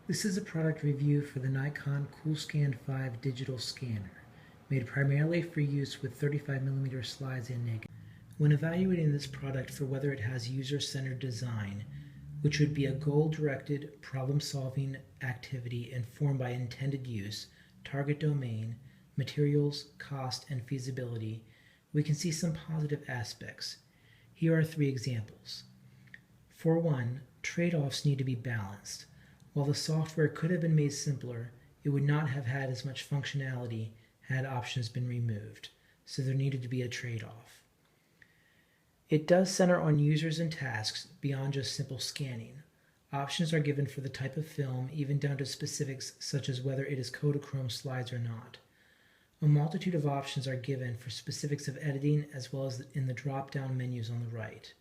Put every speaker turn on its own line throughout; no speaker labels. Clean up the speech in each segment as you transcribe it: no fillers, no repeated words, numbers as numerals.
This is a product review for the Nikon CoolScan 5 digital scanner, made primarily for use with 35mm slides and negatives. When evaluating this product for whether it has user-centered design, which would be a goal-directed problem-solving activity informed by intended use, target domain, materials, cost, and feasibility, we can see some positive aspects. Here are 3 examples. For one, trade-offs need to be balanced. While the software could have been made simpler, it would not have had as much functionality had options been removed, so there needed to be a trade-off. It does center on users and tasks beyond just simple scanning. Options are given for the type of film, even down to specifics such as whether it is Kodachrome slides or not. A multitude of options are given for specifics of editing as well as in the drop-down menus on the right.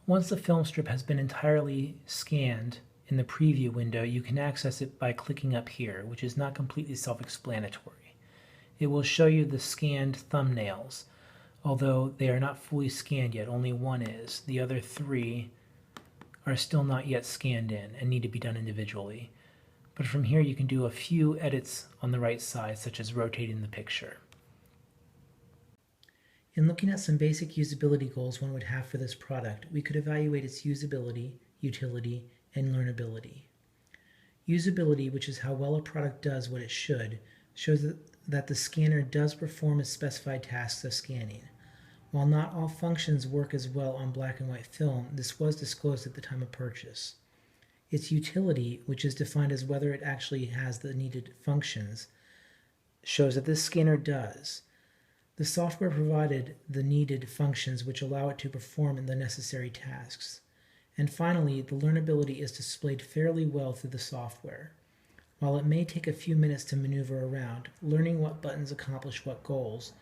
Once the film strip has been entirely scanned in the preview window, you can access it by clicking up here, which is not completely self-explanatory. It will show you the scanned thumbnails, although they are not fully scanned yet, only one is. The other 3 are still not yet scanned in and need to be done individually. But from here you can do a few edits on the right side, such as rotating the picture. In looking at some basic usability goals one would have for this product, we could evaluate its usability, utility, and learnability. Usability, which is how well a product does what it should, shows that the scanner does perform its specified tasks of scanning. While not all functions work as well on black and white film, this was disclosed at the time of purchase. Its utility, which is defined as whether it actually has the needed functions, shows that this scanner does. The software provided the needed functions which allow it to perform the necessary tasks. And finally, the learnability is displayed fairly well through the software. While it may take a few minutes to maneuver around, learning what buttons accomplish what goals,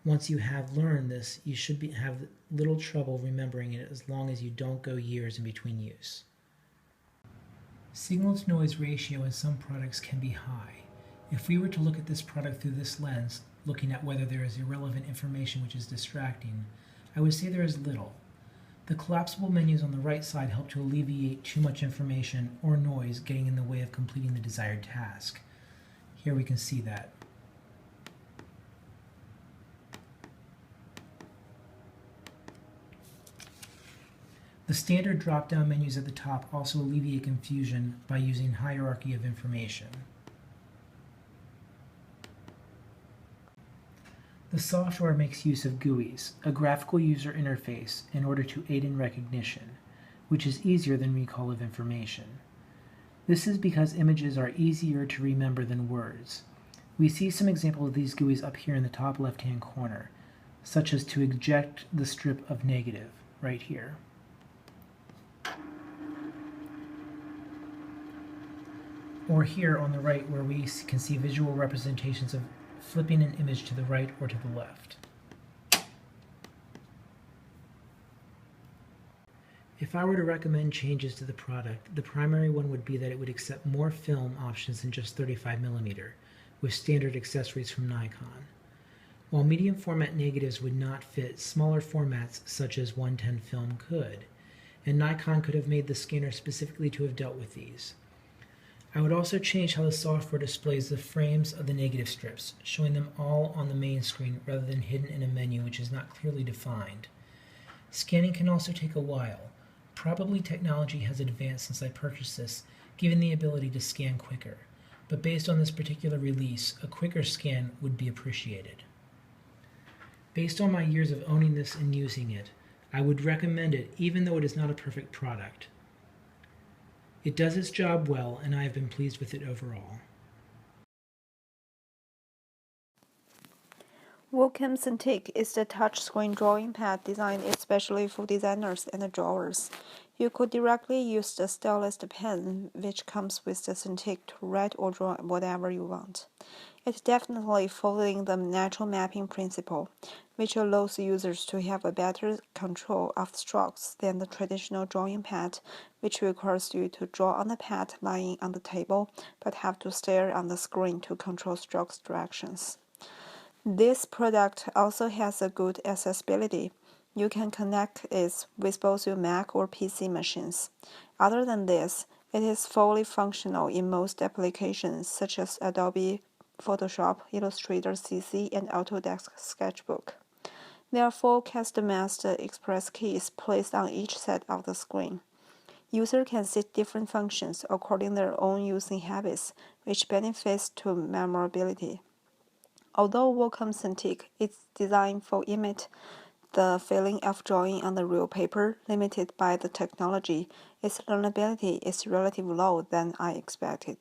once you have learned this, you should have little trouble remembering it as long as you don't go years in between use. Signal-to-noise ratio in some products can be high. If we were to look at this product through this lens, looking at whether there is irrelevant information which is distracting, I would say there is little. The collapsible menus on the right side help to alleviate too much information or noise getting in the way of completing the desired task. Here we can see that. The standard drop-down menus at the top also alleviate confusion by using hierarchy of information. The software makes use of GUIs, a graphical user interface, in order to aid in recognition, which is easier than recall of information. This is because images are easier to remember than words. We see some examples of these GUIs up here in the top left-hand corner, such as to eject the strip of negative, right here. Or here on the right, where we can see visual representations of flipping an image to the right or to the left. If I were to recommend changes to the product, the primary one would be that it would accept more film options than just 35mm, with standard accessories from Nikon. While medium format negatives would not fit, smaller formats such as 110 film could, and Nikon could have made the scanner specifically to have dealt with these. I would also change how the software displays the frames of the negative strips, showing them all on the main screen rather than hidden in a menu which is not clearly defined. Scanning can also take a while. Probably technology has advanced since I purchased this, giving the ability to scan quicker. But based on this particular release, a quicker scan would be appreciated. Based on my years of owning this and using it, I would recommend it even though it is not a perfect product. It does its job well, and I have been pleased with it overall.
COMM Cintiq is the touchscreen drawing pad designed especially for designers and drawers. You could directly use the stylus pen which comes with the Cintiq to write or draw whatever you want. It definitely following the natural mapping principle, which allows users to have a better control of strokes than the traditional drawing pad, which requires you to draw on the pad lying on the table, but have to stare on the screen to control strokes directions. This product also has a good accessibility. You can connect it with both your Mac or PC machines. Other than this, It is fully functional in most applications such as Adobe Photoshop, Illustrator CC, and Autodesk Sketchbook. There are 4 customized express keys placed on each side of the screen. Users can set different functions according to their own using habits, which benefits to memorability. Although Wacom Cintiq is designed for image the feeling of drawing on the real paper, limited by the technology, its learnability is relatively low than I expected.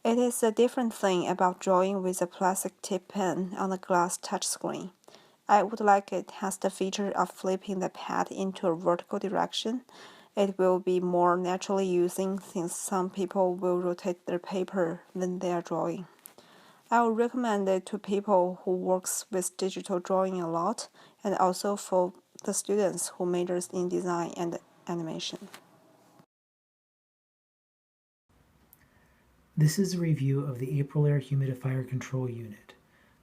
It is a different thing about drawing with a plastic tip pen on a glass touchscreen. I would like it has the feature of flipping the pad into a vertical direction. It will be more naturally using since some people will rotate their paper when they are drawing. I would recommend it to people who works with digital drawing a lot, and also for the students who majors in design and animation.
This is a review of the Aprilaire humidifier control unit.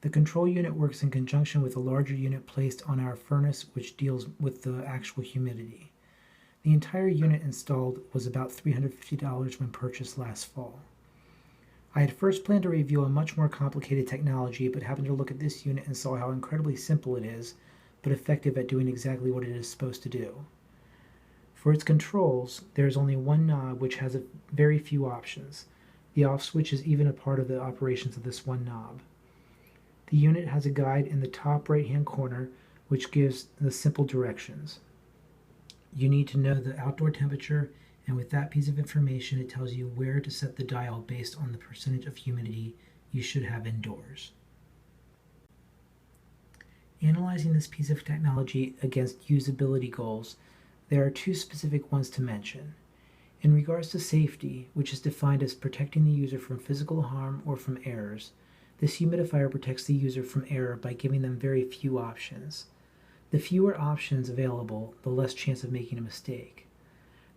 The control unit works in conjunction with a larger unit placed on our furnace which deals with the actual humidity. The entire unit installed was about $350 when purchased last fall. I had first planned to review a much more complicated technology, but happened to look at this unit and saw how incredibly simple it is, but effective at doing exactly what it is supposed to do. For its controls, there is only one knob which has very few options. The off switch is even a part of the operations of this one knob. The unit has a guide in the top right hand corner which gives the simple directions. You need to know the outdoor temperature, and with that piece of information it tells you where to set the dial based on the percentage of humidity you should have indoors. Analyzing this piece of technology against usability goals, there are 2 specific ones to mention. In regards to safety, which is defined as protecting the user from physical harm or from errors, this humidifier protects the user from error by giving them very few options. The fewer options available, the less chance of making a mistake.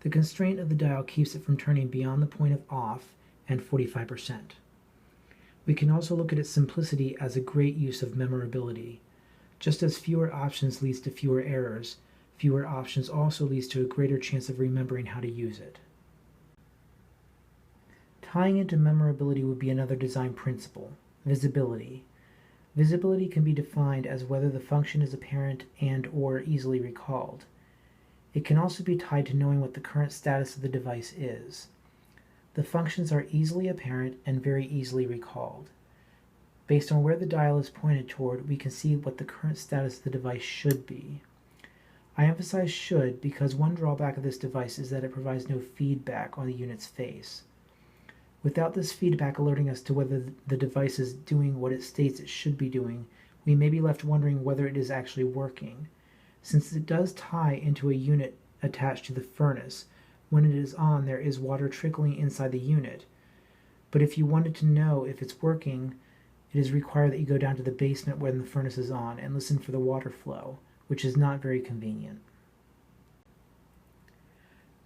The constraint of the dial keeps it from turning beyond the point of off and 45%. We can also look at its simplicity as a great use of memorability. Just as fewer options leads to fewer errors, fewer options also leads to a greater chance of remembering how to use it. Tying into memorability would be another design principle, visibility. Visibility can be defined as whether the function is apparent and or easily recalled. It can also be tied to knowing what the current status of the device is. The functions are easily apparent and very easily recalled. Based on where the dial is pointed toward, we can see what the current status of the device should be. I emphasize should because one drawback of this device is that it provides no feedback on the unit's face. Without this feedback alerting us to whether the device is doing what it states it should be doing, we may be left wondering whether it is actually working. Since it does tie into a unit attached to the furnace, when it is on there is water trickling inside the unit. But if you wanted to know if it's working, it is required that you go down to the basement when the furnace is on and listen for the water flow, which is not very convenient.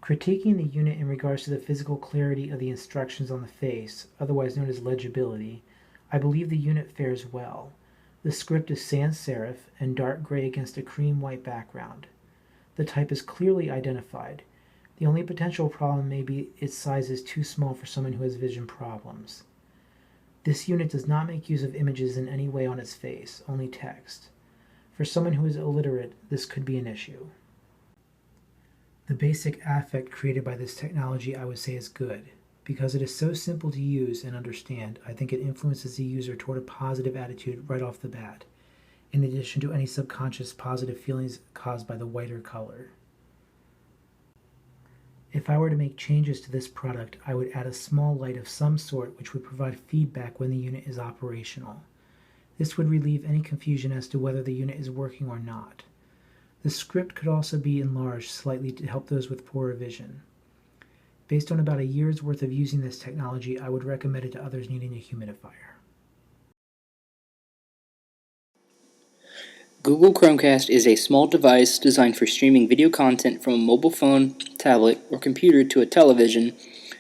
Critiquing the unit in regards to the physical clarity of the instructions on the face, otherwise known as legibility, I believe the unit fares well. The script is sans serif and dark gray against a cream white background. The type is clearly identified. The only potential problem may be its size is too small for someone who has vision problems. This unit does not make use of images in any way on its face, only text. For someone who is illiterate, this could be an issue. The basic affect created by this technology I would say is good. Because it is so simple to use and understand, I think it influences the user toward a positive attitude right off the bat, in addition to any subconscious positive feelings caused by the whiter color. If I were to make changes to this product, I would add a small light of some sort which would provide feedback when the unit is operational. This would relieve any confusion as to whether the unit is working or not. The script could also be enlarged slightly to help those with poorer vision. Based on about a year's worth of using this technology, I would recommend it to others needing a humidifier.
Google Chromecast is a small device designed for streaming video content from a mobile phone, tablet, or computer to a television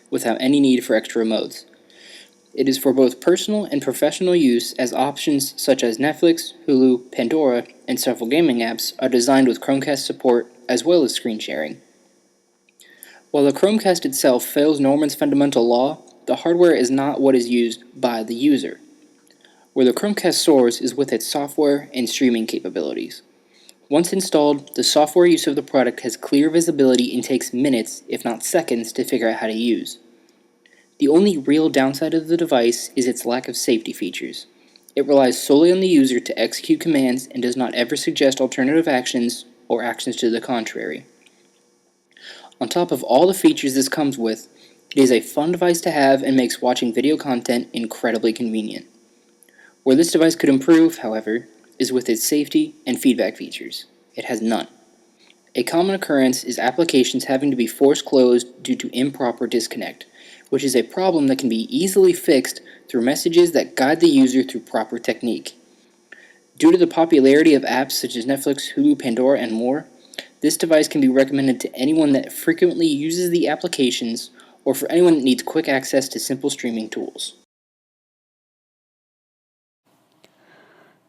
without any need for extra remotes. It is for both personal and professional use, as options such as Netflix, Hulu, Pandora, and several gaming apps are designed with Chromecast support as well as screen sharing. While the Chromecast itself fails Norman's fundamental law, the hardware is not what is used by the user. Where the Chromecast soars is with its software and streaming capabilities. Once installed, the software use of the product has clear visibility and takes minutes, if not seconds, to figure out how to use. The only real downside of the device is its lack of safety features. It relies solely on the user to execute commands and does not ever suggest alternative actions or actions to the contrary. On top of all the features this comes with, it is a fun device to have and makes watching video content incredibly convenient. Where this device could improve, however, is with its safety and feedback features. It has none. A common occurrence is applications having to be force closed due to improper disconnect, which is a problem that can be easily fixed through messages that guide the user through proper technique. Due to the popularity of apps such as Netflix, Hulu, Pandora, and more, this device can be recommended to anyone that frequently uses the applications or for anyone that needs quick access to simple streaming tools.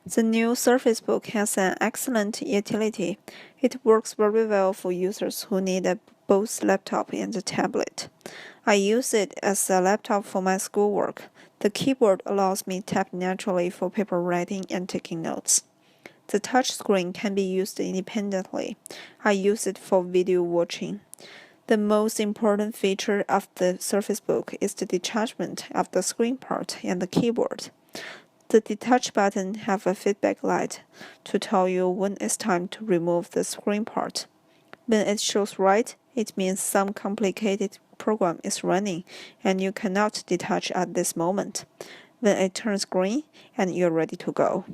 The new Surface Book has an excellent utility. It works very well for users who need both laptop and a tablet. I use it as a laptop for my schoolwork. The keyboard allows me to tap naturally for paper writing and taking notes. The touchscreen can be used independently. I use it for video watching. The most important feature of the Surface Book is the detachment of the screen part and the keyboard. The detach button have a feedback light to tell you when it's time to remove the screen part. When it shows red, it means some complicated program is running and you cannot detach at this moment. When it turns green, and you're ready to go.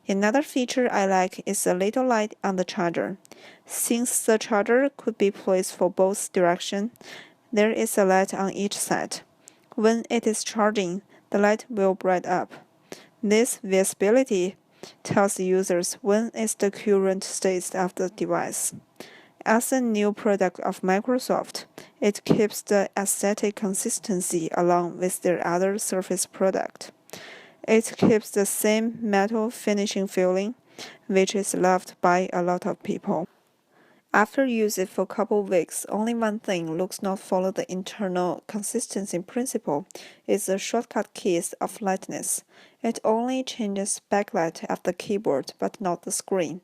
Another feature I like is a little light on the charger. Since the charger could be placed for both directions, there is a light on each side. When it is charging, the light will bright up. This visibility tells users when is the current state of the device. As a new product of Microsoft, it keeps the aesthetic consistency along with their other Surface product. It keeps the same metal finishing feeling, which is loved by a lot of people. After using it for a couple weeks, only one thing looks not follow the internal consistency principle is the shortcut keys of lightness. It only changes backlight of the keyboard but not the screen.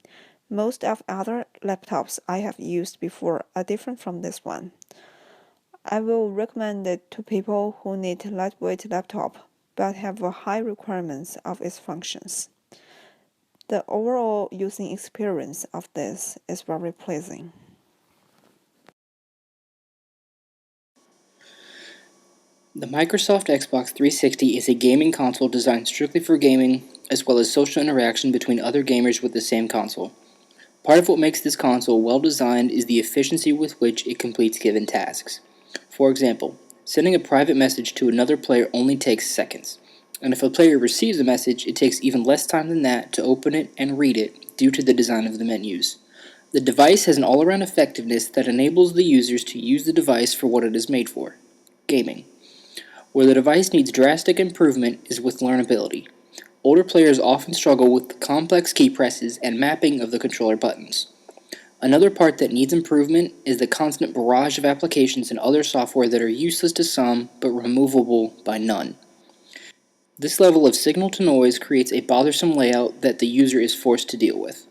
Most of other laptops I have used before are different from this one. I will recommend it to people who need a lightweight laptop but have high requirements of its functions. The overall using experience of this is very pleasing.
The Microsoft Xbox 360 is a gaming console designed strictly for gaming, as well as social interaction between other gamers with the same console. Part of what makes this console well designed is the efficiency with which it completes given tasks. For example, sending a private message to another player only takes seconds, and if a player receives a message, it takes even less time than that to open it and read it due to the design of the menus. The device has an all-around effectiveness that enables the users to use the device for what it is made for: gaming. Where the device needs drastic improvement is with learnability. Older players often struggle with the complex key presses and mapping of the controller buttons. Another part that needs improvement is the constant barrage of applications and other software that are useless to some but removable by none. This level of signal to noise creates a bothersome layout that the user is forced to deal with.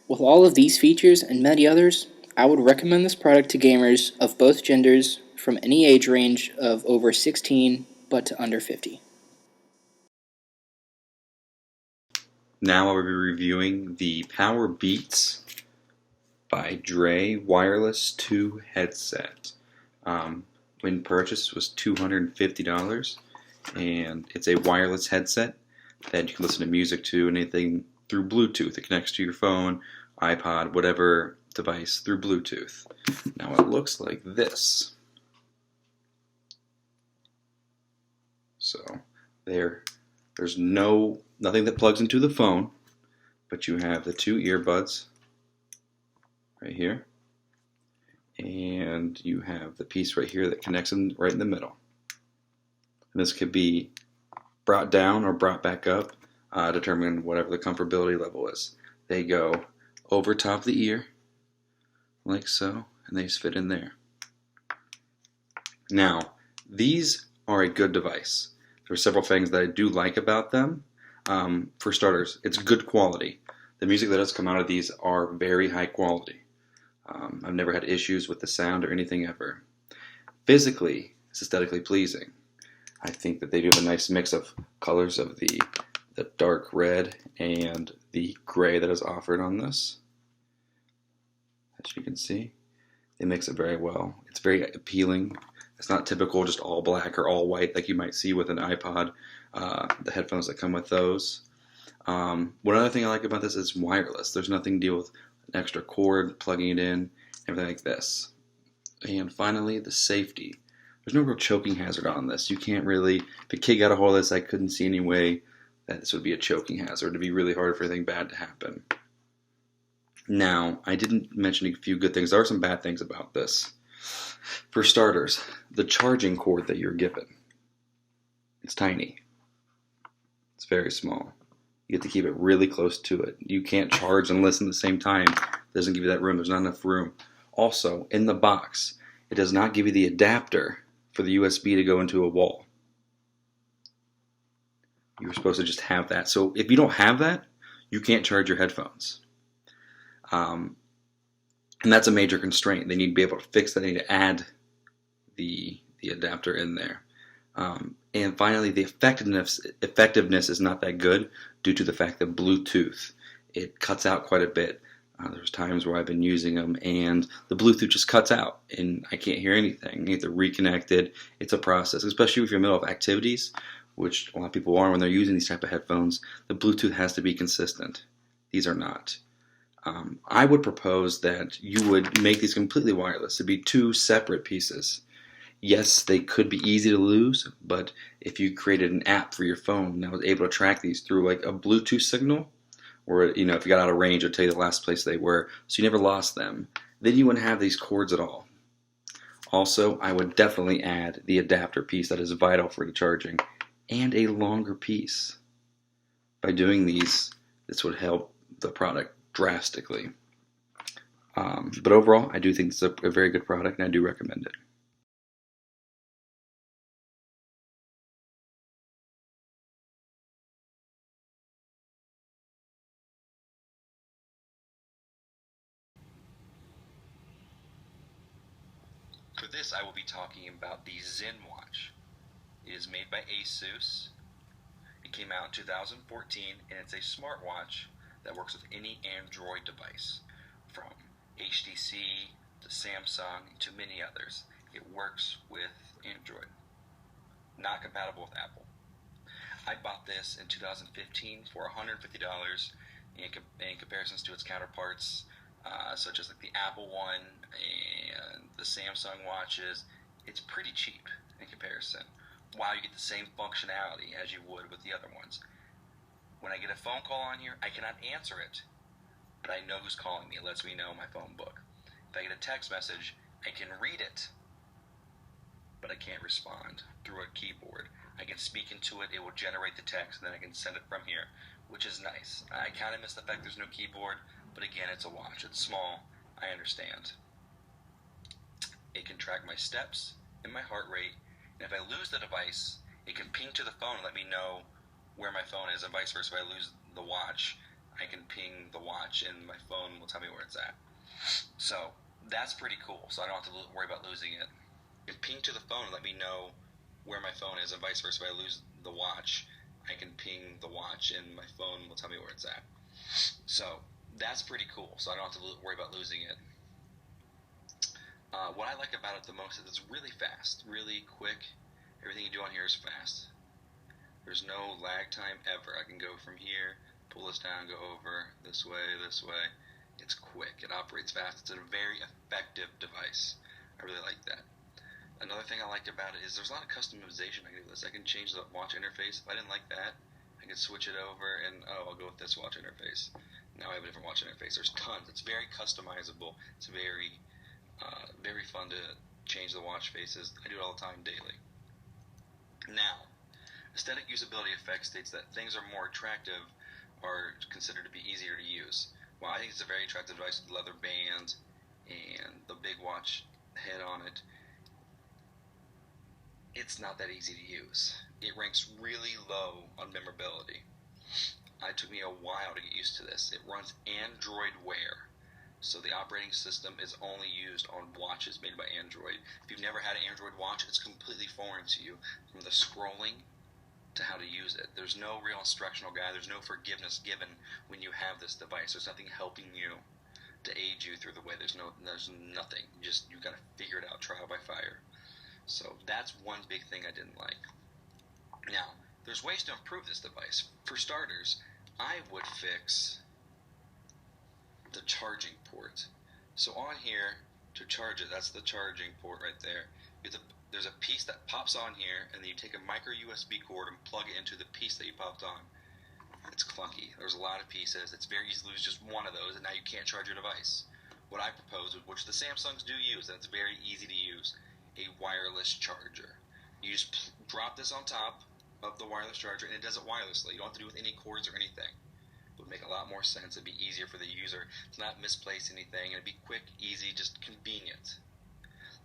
With all of these features and many others, I would recommend this product to gamers of both genders from any age range of over 16 but to under 50.
Now I will be reviewing the Power Beats by Dre Wireless 2 headset. When purchased was $250, and it's a wireless headset that you can listen to music to, anything through Bluetooth. It connects to your phone, iPod, whatever device through Bluetooth. Now it looks like this. So there's nothing that plugs into the phone, but you have the two earbuds right here, and you have the piece right here that connects them right in the middle. And this could be brought down or brought back up, determine whatever the comfortability level is. They go over top the ear, like so, and they just fit in there. Now, these are a good device. There are several things that I do like about them. For starters, it's good quality. The music that does come out of these are very high quality. I've never had issues with the sound or anything ever. Physically, it's aesthetically pleasing. I think that they do have a nice mix of colors of the dark red and the gray that is offered on this. As you can see, they mix it very well. It's very appealing. It's not typical just all black or all white like you might see with an iPod, the headphones that come with those. One other thing I like about this is wireless. There's nothing to deal with an extra cord, plugging it in, everything like this. And finally, the safety. There's no real choking hazard on this. You can't really, if a kid got a hold of this, I couldn't see any way that this would be a choking hazard. It'd be really hard for anything bad to happen. Now, I didn't mention a few good things. There are some bad things about this. For starters, the charging cord that you're given. It's tiny. It's very small. You have to keep it really close to it. You can't charge and listen at the same time. It doesn't give you that room. There's not enough room. Also, in the box, it does not give you the adapter for the USB to go into a wall. You're supposed to just have that. So if you don't have that, you can't charge your headphones. And that's a major constraint. They need to be able to fix that. They need to add the adapter in there. And finally, the effectiveness is not that good due to the fact that Bluetooth, it cuts out quite a bit. There's times where I've been using them and the Bluetooth just cuts out and I can't hear anything. You have to reconnect it. It's a process, especially if you're in the middle of activities, which a lot of people are when they're using these type of headphones. The Bluetooth has to be consistent. These are not. I would propose that you would make these completely wireless. It'd be two separate pieces. Yes, they could be easy to lose, but if you created an app for your phone that was able to track these through like a Bluetooth signal, or if you got out of range, it'll tell you the last place they were, so you never lost them, then you wouldn't have these cords at all. Also, I would definitely add the adapter piece that is vital for the charging, and a longer piece. By doing these, this would help the product drastically. But overall, I do think it's a very good product, and I do recommend it. For this, I will be talking about the Zen watch. It is made by ASUS. It came out in 2014, and it's a smartwatch that works with any Android device, from HTC to Samsung to many others. It works with Android. Not compatible with Apple. I bought this in 2015 for $150 in comparisons to its counterparts, such as like the Apple one and the Samsung watches. It's pretty cheap in comparison. While you get the same functionality as you would with the other ones. When I get a phone call on here, I cannot answer it, but I know who's calling me. It lets me know in my phone book. If I get a text message, I can read it, but I can't respond through a keyboard. I can speak into it, it will generate the text, and then I can send it from here, which is nice. I kind of miss the fact there's no keyboard, but again, it's a watch. It's small. I understand. It can track my steps and my heart rate, and if I lose the device, it can ping to the phone and let me know where my phone is, and vice versa. If I lose the watch, I can ping the watch, and my phone will tell me where it's at. So that's pretty cool, so I don't have to worry about losing it. It can ping to the phone and let me know where my phone is, and vice versa. If I lose the watch, I can ping the watch, and my phone will tell me where it's at. So that's pretty cool, so I don't have to worry about losing it. What I like about it the most is it's really fast, really quick. Everything you do on here is fast. There's no lag time ever. I can go from here, pull this down, go over, this way, this way. It's quick. It operates fast. It's a very effective device. I really like that. Another thing I like about it is there's a lot of customization I can do with this. I can change the watch interface. If I didn't like that, I can switch it over and, I'll go with this watch interface. Now I have a different watch interface. There's tons. It's very customizable. It's very fun to change the watch faces. I do it all the time, daily. Now, aesthetic usability effects states that things are more attractive are considered to be easier to use. Well, I think it's a very attractive device with the leather band and the big watch head on it.
it's not that easy to use. It ranks really low on memorability. It took me a while to get used to this. It runs Android Wear, so the operating system is only used on watches made by Android. If you've never had an Android watch, it's completely foreign to you, from the scrolling to how to use it. There's no real instructional guide. There's no forgiveness given when you have this device. There's nothing helping you to aid you through the way. There's nothing. You got to figure it out trial by fire. So that's one big thing I didn't like. Now, there's ways to improve this device. For starters, I would fix the charging port. So on here, to charge it, that's the charging port right there. There's a piece that pops on here, and then you take a micro USB cord and plug it into the piece that you popped on. It's clunky. There's a lot of pieces. It's very easy to lose just one of those, and now you can't charge your device. What I propose, which the Samsungs do use, and it's very easy to use, a wireless charger. You just drop this on top of the wireless charger, and it does it wirelessly. You don't have to do it with any cords or anything. It would make a lot more sense. It'd be easier for the user to not misplace anything, and it'd be quick, easy, just convenient.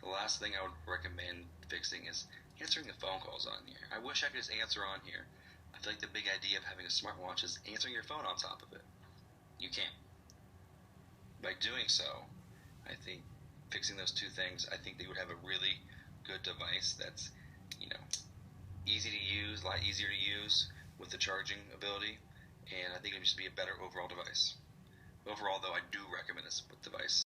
The last thing I would recommend fixing is answering the phone calls on here. I wish I could just answer on here. I feel like the big idea of having a smartwatch is answering your phone on top of it. You can't. By doing so, I think fixing those two things, I think they would have a really good device that's, easy to use, a lot easier to use with the charging ability, and I think it would just be a better overall device. Overall, though, I do recommend this device.